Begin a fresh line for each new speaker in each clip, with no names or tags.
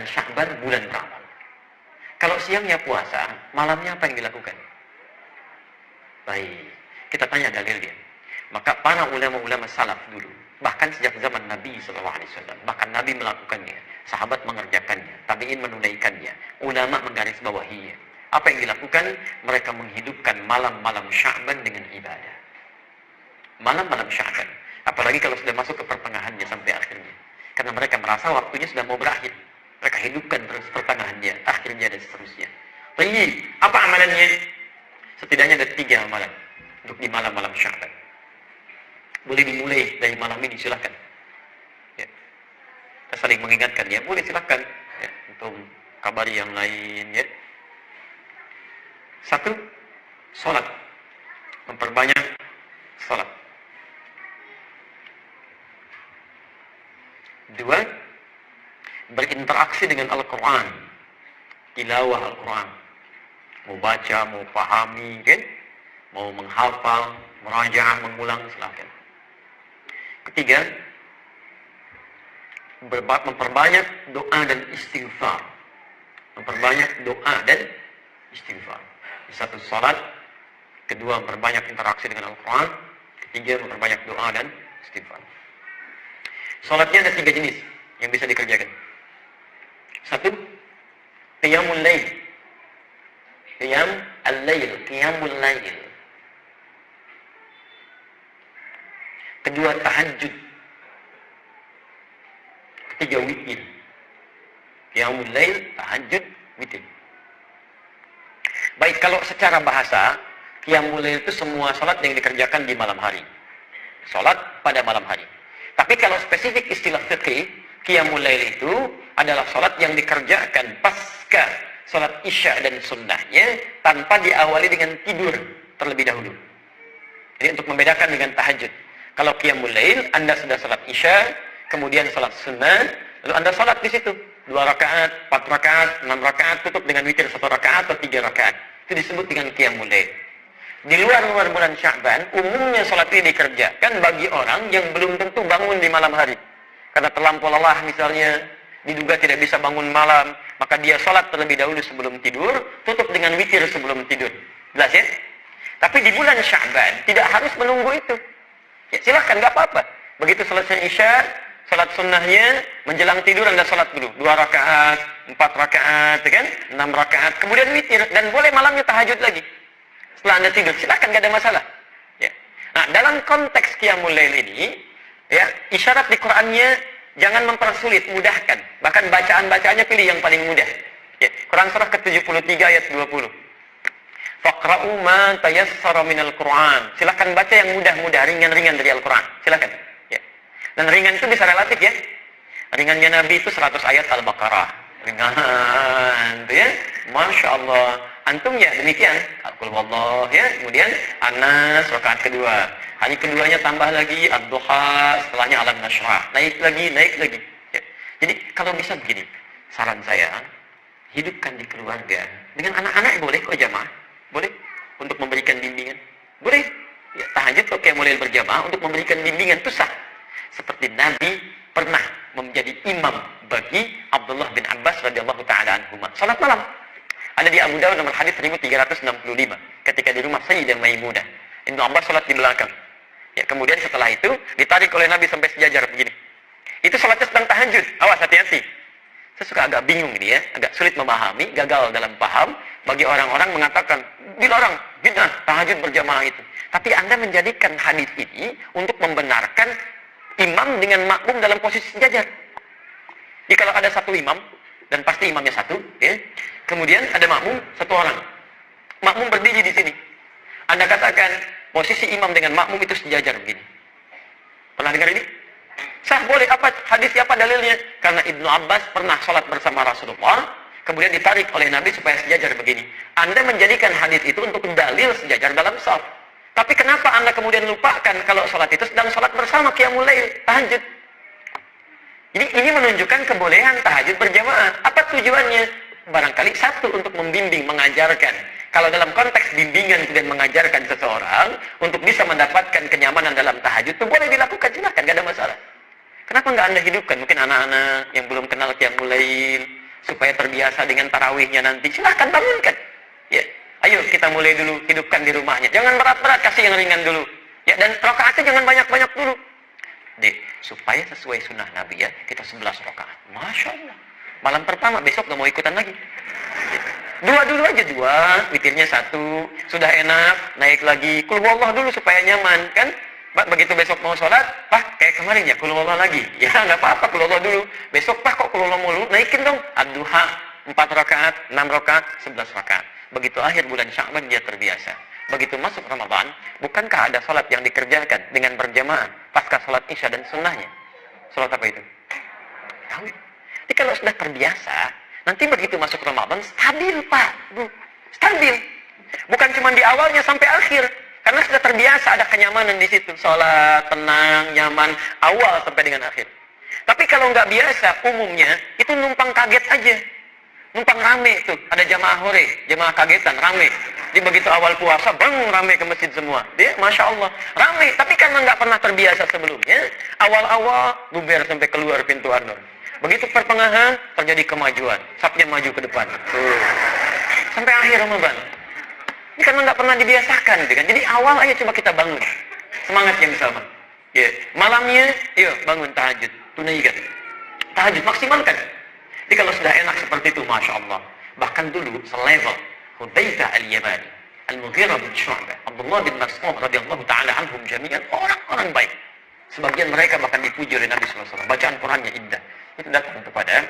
Sya'ban bulan beramal. Kalau siangnya puasa, malamnya apa yang dilakukan? Baik, kita tanya dalilnya. Maka para ulama-ulama salaf dulu, bahkan sejak zaman Nabi SAW, bahkan Nabi melakukannya, sahabat mengerjakannya, tabi'in menunaikannya, ulama menggarisbawahinya. Apa yang dilakukan? Mereka menghidupkan malam-malam Sya'ban dengan ibadah. Malam-malam Sya'ban, apalagi kalau sudah masuk ke pertengahannya sampai akhirnya. Karena mereka merasa waktunya sudah mau berakhir. Mereka hidupkan terus pertengahannya, akhirnya, dan seterusnya. Baik, apa amalannya? Setidaknya ada 3 amalan untuk di malam-malam Sya'ban. Boleh dimulai dari malam ini, silakan. Ya. Kita saling mengingatkan, ya. Boleh, silakan. Ya. Untuk kabari yang lain, ya. 1, sholat. Memperbanyak sholat. 2, berinteraksi dengan Al-Quran, tilawah Al-Quran, mau baca, mau pahami, kan? Mau menghafal, merajaah, mengulang, silakan. 3, memperbanyak doa dan istighfar. Memperbanyak doa dan istighfar. 1, salat. 2, memperbanyak interaksi dengan Al-Quran. 3, memperbanyak doa dan istighfar. Salatnya ada 3 jenis yang bisa dikerjakan. 1, qiyamul lail. Qiyam al-lail, qiyamul lail. 2, tahajud. 3, witir. Qiyamul lail, tahajud, witir. Baik, kalau secara bahasa, qiyamul lail itu semua salat yang dikerjakan di malam hari. Salat pada malam hari. Tapi kalau spesifik istilah fikih, qiyamul lail itu adalah salat yang dikerjakan pasca salat isya dan sunnahnya tanpa diawali dengan tidur terlebih dahulu. Jadi untuk membedakan dengan tahajud. Kalau qiyamul lail, Anda sudah salat isya, kemudian salat sunnah, lalu Anda salat di situ 2 rakaat, 4 rakaat, 6 rakaat, tutup dengan witir 1 rakaat atau 3 rakaat. Itu disebut dengan qiyamul lail. Di luar bulan Sya'ban, umumnya salat ini dikerjakan bagi orang yang belum tentu bangun di malam hari. Karena terlampau lelah misalnya, diduga tidak bisa bangun malam, maka dia salat terlebih dahulu sebelum tidur, tutup dengan witir sebelum tidur. Jelas ya? Tapi di bulan Sya'ban tidak harus menunggu itu. Ya silahkan, nggak apa-apa. Begitu selesai isya, salat sunnahnya, menjelang tidur Anda salat dulu 2 rakaat, 4 rakaat, kan? 6 rakaat, kemudian witir, dan boleh malamnya tahajud lagi. Setelah Anda tidur, silakan, nggak ada masalah. Ya. Nah, dalam konteks qiyamul lail ini, ya, isyarat di Qur'annya jangan mempersulit, mudahkan. Bahkan bacaan-bacaannya pilih yang paling mudah. Ya. Quran surah ke-73 ayat 20. Faqra'u ma tayassara minal Qur'an. Silakan baca yang mudah-mudah, ringan-ringan dari Al-Quran. Silakan. Ya. Dan ringan itu bisa relatif, ya. Ringannya Nabi itu 100 ayat Al-Baqarah. Ringan, ya. Masya Allah. Antum ya demikian. Qul wallah, ya. Kemudian Anas rakaat kedua. Hari keduanya tambah lagi Ad-Duha, setelahnya Alam Nashrah. Naik lagi. Ya. Jadi kalau bisa begini, saran saya, hidupkan di keluarga. Dengan anak-anak boleh kok jamaah. Boleh untuk memberikan bimbingan. Boleh. Ya, tahajud kok kayak mulai berjamaah untuk memberikan bimbingan itu sah. Seperti Nabi pernah menjadi imam bagi Abdullah bin Abbas radhiyallahu taala anhuma. Salat malam. Ada di Abu Dawud nomor hadis 1365 ketika di rumah Sayyidah Maimunah. Ibnu Abbas salat di belakang. Ya, kemudian setelah itu ditarik oleh Nabi sampai sejajar begini. Itu salatnya sedang tahajud. Awas, hati-hati. Saya suka agak bingung ini, ya, agak sulit memahami, gagal dalam paham bagi orang-orang mengatakan dilarang bid'ah tahajud berjamaah itu. Tapi Anda menjadikan hadis ini untuk membenarkan imam dengan makmum dalam posisi sejajar. Jadi kalau ada satu imam dan pasti imamnya satu, ya. Kemudian ada makmum 1 orang. Makmum berdiri di sini. Anda katakan posisi imam dengan makmum itu sejajar begini. Pernah dengar ini? Sah, boleh. Apa hadisnya, apa dalilnya? Karena Ibnu Abbas pernah sholat bersama Rasulullah, kemudian ditarik oleh Nabi supaya sejajar begini. Anda menjadikan hadis itu untuk dalil sejajar dalam shaf. Tapi kenapa Anda kemudian lupakan kalau sholat itu sedang sholat bersama qiyamul lail, tahajud? Jadi ini menunjukkan kebolehan tahajud berjamaah. Apa tujuannya? Barangkali satu, untuk membimbing, mengajarkan. Kalau dalam konteks bimbingan dan mengajarkan seseorang untuk bisa mendapatkan kenyamanan dalam tahajud, itu boleh dilakukan, silakan, gak ada masalah. Kenapa nggak Anda hidupkan? Mungkin anak-anak yang belum kenal qiyamul lail, supaya terbiasa dengan tarawihnya nanti, silahkan bangunkan. Ya, ayo kita mulai dulu hidupkan di rumahnya. Jangan berat-berat, kasih yang ringan dulu. Ya, dan rakaatnya jangan banyak-banyak dulu. Dek, supaya sesuai sunnah Nabi ya, kita 11 rakaat. Masya Allah. Malam pertama, besok gak mau ikutan lagi. Ya. Dua dulu aja, dua, witirnya 1, sudah enak, naik lagi. Qul huwallah dulu supaya nyaman, kan? Begitu besok mau sholat, Pak, kayak kemarin ya, Qul huwallah lagi. Ya, nggak apa-apa, Qul huwallah dulu. Besok, Pak, kok Qul huwallah mulu? Naikin dong. Ad-duha, 4 rakaat, 6 rakaat, 11 rakaat. Begitu akhir bulan Sya'ban, dia terbiasa. Begitu masuk Ramadan, bukankah ada sholat yang dikerjakan dengan berjamaah pasca sholat Isya dan sunnahnya? Sholat apa itu? Tahu. Jadi kalau sudah terbiasa, nanti begitu masuk Ramadan, stabil Pak, Bu. Stabil. Bukan cuma di awalnya sampai akhir. Karena sudah terbiasa, ada kenyamanan di situ. Sholat, tenang, nyaman, awal sampai dengan akhir. Tapi kalau nggak biasa, umumnya, itu numpang kaget aja. Numpang rame tuh. Ada jamaah hore, jamaah kagetan, rame. Di begitu awal puasa, bang, rame ke masjid semua. Dia, Masya Allah, rame. Tapi karena nggak pernah terbiasa sebelumnya, awal-awal, bubar sampai keluar pintu An-Nur. Begitu pertengahan, terjadi kemajuan. Sapnya maju ke depan. Sampai akhir Ramadan. Ini karena nggak pernah dibiasakan, gitu kan. Jadi awal aja coba kita bangun. Semangat yang sama. Ya. Malamnya, yuk bangun tahajud. Tunaikan. Tahajud, maksimalkan. Jadi kalau sudah enak seperti itu, Masya Allah. Bahkan dulu, selevel. Hudzaifah al-Yamani, Al-Mughirah bin Syu'bah, Abdullah bin Mas'ud radhiyallahu ta'ala anhum jami'an, orang-orang baik. Sebagian mereka bahkan dipuji oleh Nabi sallallahu alaihi wasallam. Bacaan Qur'annya indah. Itu datang kepada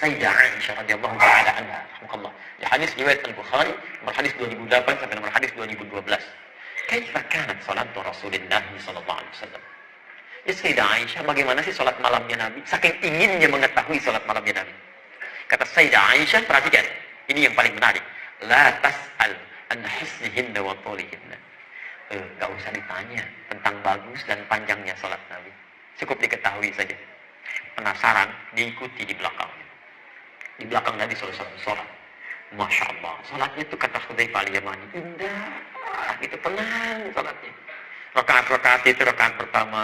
Sayyidah Aisyah radhiyallahu ta'ala anha, rahimahullah. Di hadis riwayat Al-Bukhari, nomor hadis 2008 sampai nomor hadis 2012. Kaifa kanat salatu Rasulillah sallallahu alaihi wasallam? Ya Sayyidah Aisyah, bagaimana sih salat malamnya Nabi? Saking inginnya mengetahui salat malamnya Nabi. Kata Sayyidah Aisyah, perhatikan. Ini yang paling menarik. La tas'al an hisnihinna wa tulihinna. Gak usah ditanya tentang bagus dan panjangnya salat Nabi. Cukup diketahui saja. Penasaran, diikuti di belakangnya. Di belakang Nabi sallallahu alaihi wasallam. Masya Allah, salatnya itu kata Hudzaifah al-Yamani, indah, itu tenang salatnya. Rakaat-rakaat itu rakaat pertama,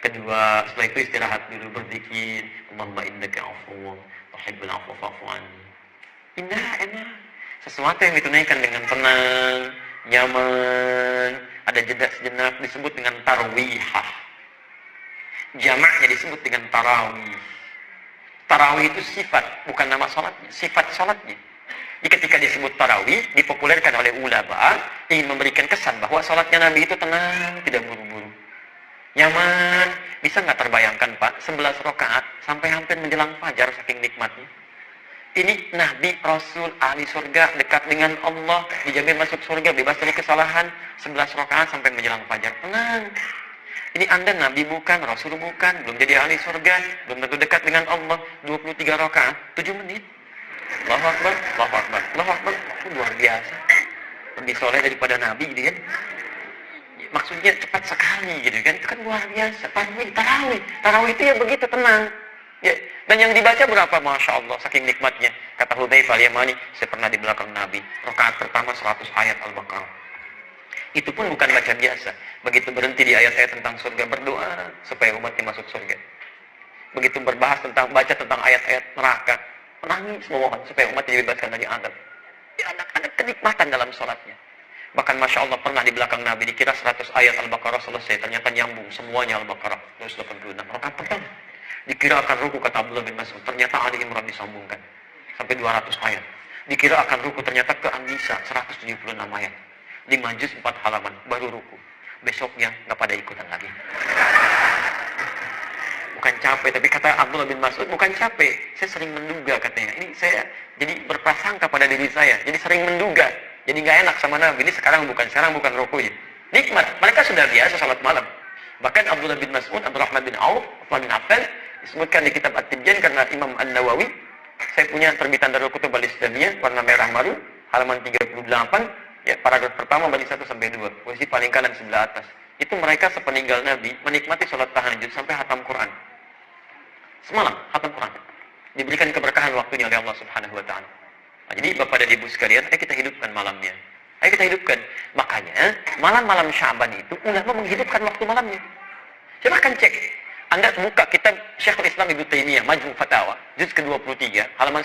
kedua, setelah itu istirahat dulu berzikir, Allahumma innaka afuwwun tuhibbul afwa fa'fu anni. Indah, enak. Sesuatu yang ditunaikan dengan tenang, nyaman, ada jeda sejenak, disebut dengan tarwihah. Jamaknya disebut dengan tarawih. Tarawih itu sifat, bukan nama sholatnya, sifat sholatnya. Jadi ketika disebut tarawih, dipopulerkan oleh ulama, ingin memberikan kesan bahwa sholatnya Nabi itu tenang, tidak buru-buru. Nyaman, bisa nggak terbayangkan Pak, 11 rakaat sampai hampir menjelang fajar saking nikmatnya. Ini Nabi, Rasul, ahli surga, dekat dengan Allah, dijamin masuk surga, bebas dari kesalahan, 11 rakaat sampai menjelang fajar. Tenang. Ini Anda Nabi bukan, Rasul bukan, belum jadi ahli surga, belum tentu dekat dengan Allah, 23 rakaat, 7 menit. Allahu Akbar, Allahu Akbar, Allahu Akbar. Itu luar biasa. Lebih soleh daripada Nabi, gitu kan. Maksudnya cepat sekali, gitu kan. Itu kan luar biasa. Tarawih. Tarawih itu ya begitu, tenang. Ya, dan yang dibaca berapa? Masya Allah, saking nikmatnya. Kata Hudzaifah al-Yamani, saya pernah di belakang Nabi. Rakaat pertama 100 ayat Al-Baqarah. Itu pun bukan baca biasa. Begitu berhenti di ayat-ayat tentang surga, berdoa supaya umatnya masuk surga. Begitu berbahas tentang, baca tentang ayat-ayat neraka, menangis memohon supaya umatnya dibebaskan dari azab. Ya, ada kenikmatan dalam sholatnya. Bahkan Masya Allah pernah di belakang Nabi, dikira 100 ayat Al-Baqarah selesai, ternyata nyambung semuanya Al-Baqarah 286 rakaat pertama. Dikira akan ruku, kata Abdullah bin Mas'ud, ternyata Ali Imran disambungkan sampai 200 ayat. Dikira akan ruku, ternyata ke An-Nisa 176 ayat. 5 juz 4 halaman baru ruku. Besoknya nggak pada ikutan lagi. Bukan capek, tapi kata Abdullah bin Mas'ud, bukan capek, saya sering menduga, katanya. Ini saya jadi berprasangka pada diri saya, jadi sering menduga, jadi nggak enak sama Nabi. Ini sekarang bukan rukunya. Nikmat, mereka sudah biasa salat malam. Bahkan Abdullah bin Mas'ud, Abdurrahman bin Auf, Uthman bin Affan disebutkan di kitab At-Tibyan karena Imam An-Nawawi. Saya punya terbitan Darul Kutub Al-Islamiyah warna merah marun, halaman 38, ya, paragraf pertama bagi 1 sampai 2, posisi paling kanan sebelah atas. Itu mereka sepeninggal Nabi menikmati sholat tahajud sampai khatam Quran. Semalam khatam Quran. Diberikan keberkahan waktunya oleh Allah Subhanahu wa taala. Nah, jadi Bapak dan Ibu sekalian, ayo kita hidupkan malamnya. Ayo kita hidupkan. Makanya malam-malam Sya'ban itu ulama menghidupkan waktu malamnya. Silahkan cek. Anda buka kitab Syekhul Islam Ibnu Taimiyah, Majmu' Fatawa, juz ke-23, halaman